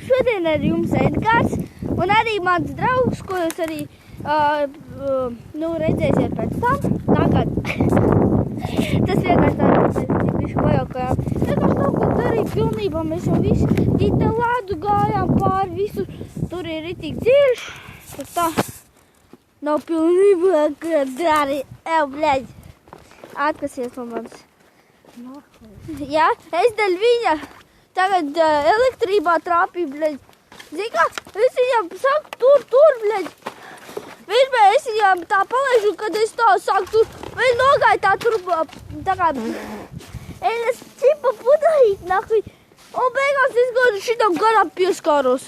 šodien ar jums Edgars un arī mans draugs, ko jūs arī redzēsiet pēc tam. Tagad. Tas vienkārši tā, mēs bišķi pajaukājām. Vienkārši tā, ka arī pilnībā mēs jau visi tīta lādu gājām pāri visu. Tur ir ritīgi dziļš. Tad tā nav pilnībā, kad arī, bļaļ, atkasies no manis. Jā, es daļ viņa tagad elektrībā trāpīju, bļaļ. Zini kā, es viņam saku, tur, bļaļ. Vienmēr es viņam tā palaižu, kad es tā saku, tur, viņi nogāja tā tur, tā kā, es čipa pudelīt, nahuj. Un beigās es godu šitam garām pieskāros.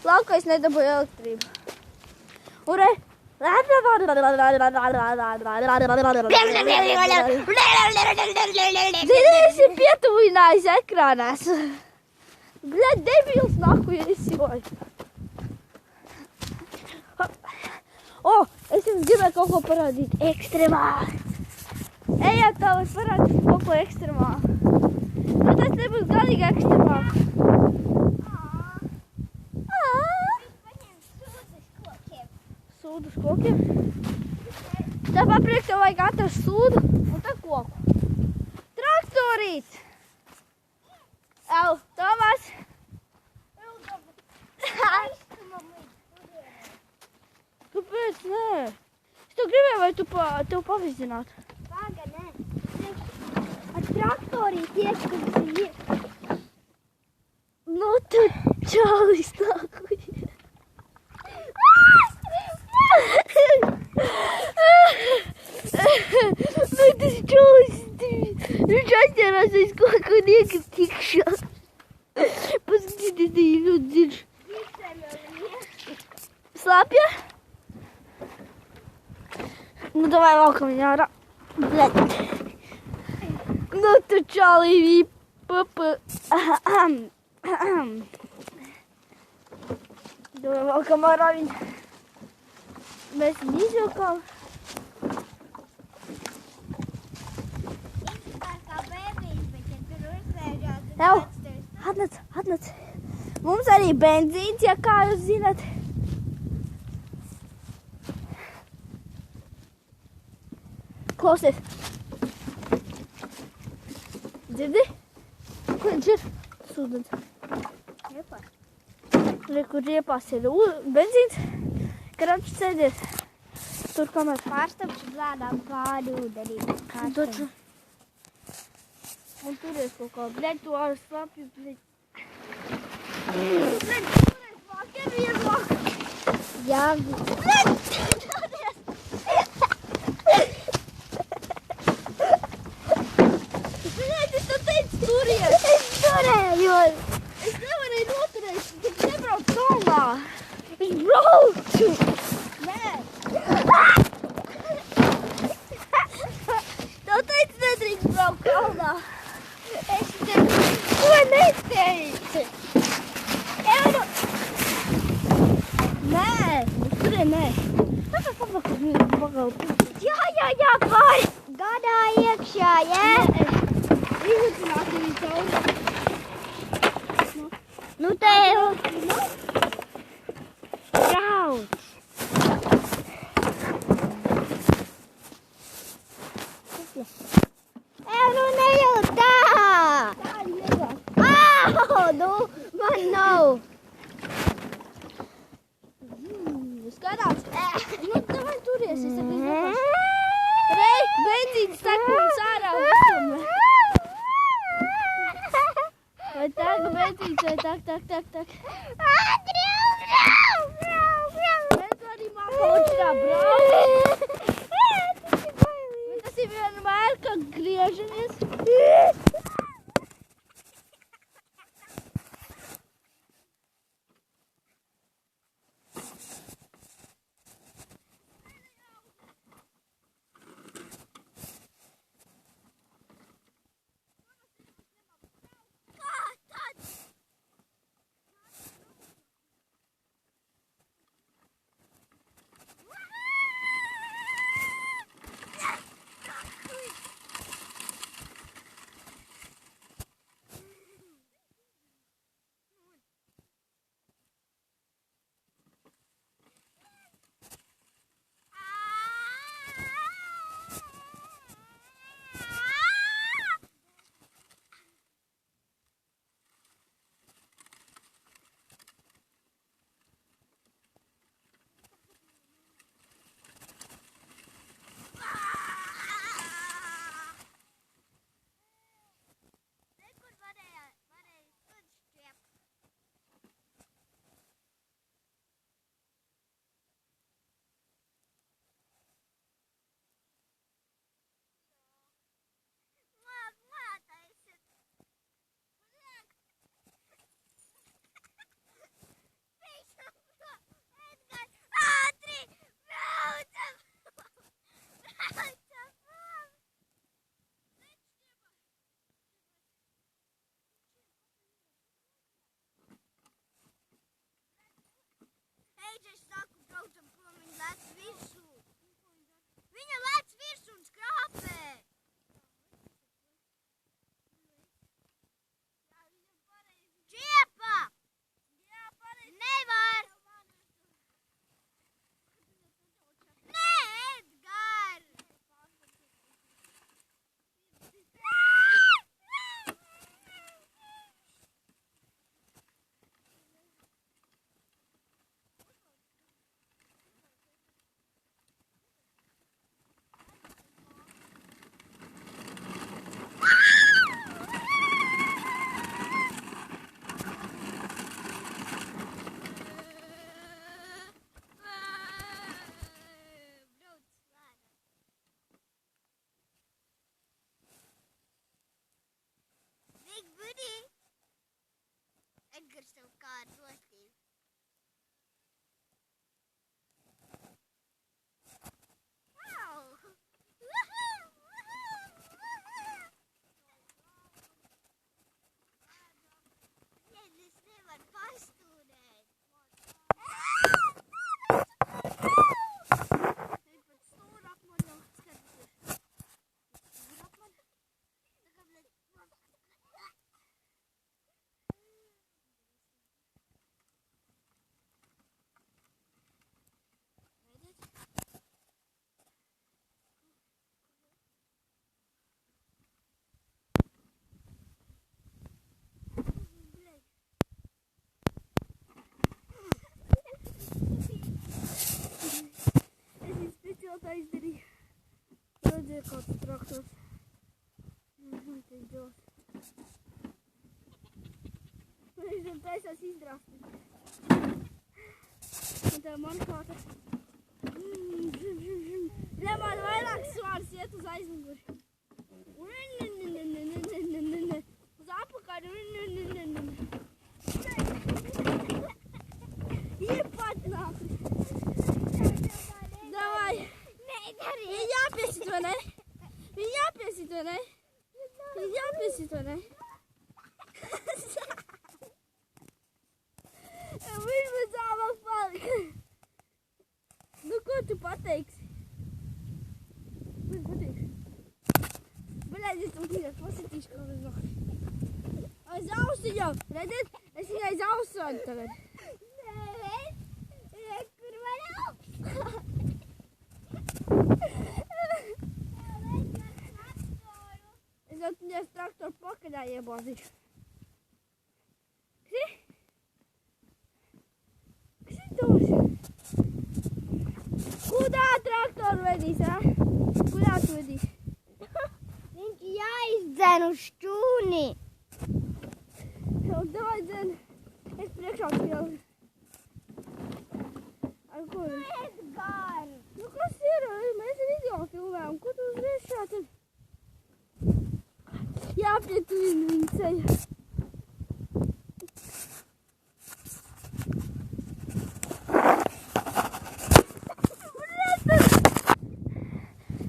Labi, ka es nedabūju elektrību. Un Zini, esi pietuvinājis ekrānās. Bļaļ, debils, nahuj, es joju. Es jums gribēju kaut ko parādīt ekstremāli. Ejāt tā, es parādīšu kaut ko ekstremāli. Nu, tas nebūs galīgi ekstremāli. Sūdu uz kokiem? Tā papriek tev vajag atrast sūdu un tā koku. Traktorīts! Au, Tomas! Kāpēc nē? Es tev gribēju, vai tev pavizināt? Paga, nē. Ar traktorīt ieskatīt. Nu, tu čalis nākuj. Nu, tas čalis. Viņš aizķērās aiz koku un iekas tikšā. Paskatieties, te ir ļoti dziļš. Slapja? Nu, davai valkam viņā ārā. Bļaļ. Nu, tu čalīvi. Davai valkam ārā viņu. Mēs viņu izvilkām. Jau, atnāc. Mums arī benzīns, ja kā jūs zināt. Klausies. Dzirdi? Kur viņš ir? Sūdens. Riepās. Re, kur riepās ir benzīns. Karačs sēdies. Tur kamēr. Pārstāpšu blādām pārūdenī. Taču. Un turies kaut kā. Bļaļ, tu ar slapju, bļaļ. Bļaļ, turies vāk, ir vieglāk. Jā. Bļaļ, turies. Bļaļ, es tev teicu turies. Es turējos. Es nevarēju noturēt, tu nebrauc kalnā. Es braucu. Nē. Tev teicu, nedrīkst braukt kalnā. Es tev to neteicu. Nē, turien nē. Pagalu. Jā, pāri. Gadā iekšā, jā? Izlutināti viņu cauri. Nu, te jau. Brauc. Nu, nejūt tā. Tā ir vieglāk. Nu, man nav. Skatās. Nu, davai turies, es tev izlūkās. Rei, benzīns tek mums ārā. Vai tak, benzīns, vai tak. Mēs arī mākam otrā braukt. Bet tas ir vienmēr, kad griežamies. savu kādu rostību. Es nevaru pastūrēt. Viņa pat stūra apmaļo. Skaties. Stūra apmaļo. Tā izdarīja. Redzēja kāds traktors. Viņš dos. Viņš taisās izdrastīt. Un tā man kāta. Lemād vairāk svārs iet uz aizmuguri. Uz apakaļ. Iepatināt. Davai. Viņa jāpiesit, vai ne? Viņa jāpiesit, vai ne? Viņa jāpiesit, vai ne? Viņš man zāvāk palika. Nu, ko tu pateiksi? Ko tu pateiksi? Bļaļ, es tam tīrāk pasītīšu, kā bez nāk. Aiz ausu jau, redziet? Es viņai aiz ausu vadu tagad. Nē, kur man augsts? Es jau viņas traktoru pakaļā iebāzīšu. Kasi? Kasi tos? Kudā traktoru vedīs, ā? Kudā tu vedīs? Viņš jāizdzen uz šķūni. Jau davai dzen. Es priekšā skrielu. Ar ko viņš? Es gan. Nu kas ir? Mēs video filmējam. Ko tu uzreiz šā tad? Jāpietuvina viņa ceļa.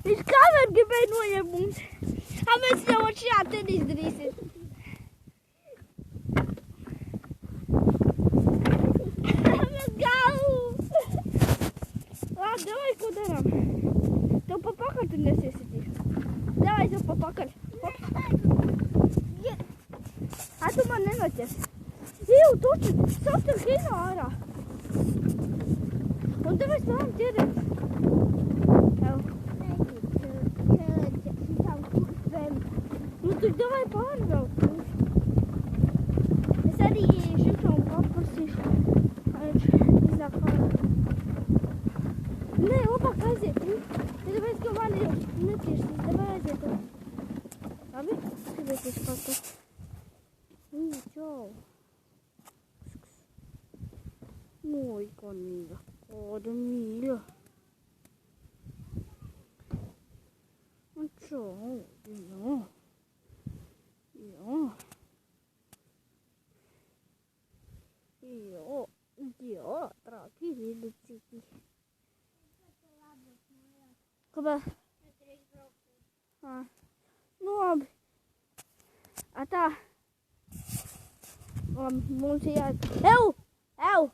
Viņš kamēr gribēja noņemt mums. Mēs jau šajā tad izdarīsim. Mēs galvu. Labi, davai, ko darām? Tev pa pakaļ tu nesiesitīs. Davai, tev pa pakaļ. Tu man nenoķers. Jū, tuči, sastur kino ārā. Un tev es tām ķerēt. Jau. Nu, tu davai pārbraukt. Es arī šitām paprasīšu. Viņš iznāk ārā. Nē, labāk aiziet. Tad tāpēc, ka man jau neķersīs. Davai aiziet. Labi? Skatieties kaut kas. Čau. Oi, kā mīļa. Kāda mīļa. Un čau. Jā. Jā. Jā. Jā. Traki vilicīti. Kāpēc? Nu labi. Tā. Mums ir jāiet. Ew!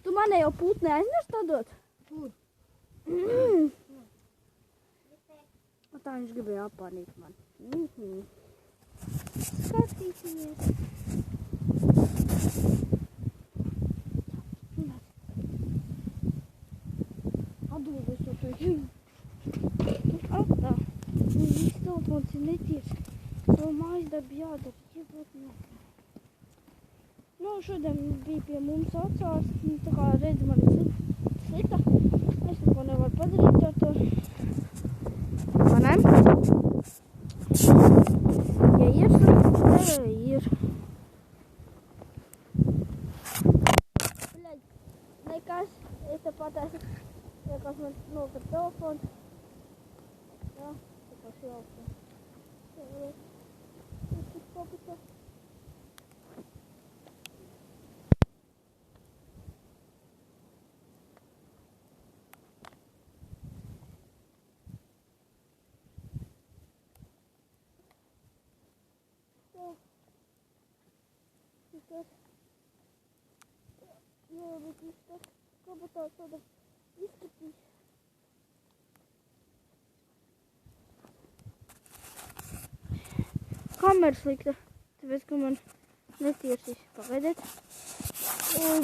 Tu manai jau putnē aizmirst tādot? Kur? Tā viņš gribēja apānīt man. Skatīsimies. Atdūlies to pēc. Tā. Viss telefons ir netieši. Tev mājas darbi jādara. Nu, šodien bija pie mums atsārs, tā kā redz man ir slikta. Es neko nevaru padarīt ar to. Vai ne? Ja ir, tad ir. Nekas, es tepat esmu, nekas man nokar telefons. Jā, tepat jauka. Es tik papita. tur. Jā, bet viņš tā kabatā tāda izskatīs. Kamera slikta, tāpēc, ka man netiesīs. Pagaidiet.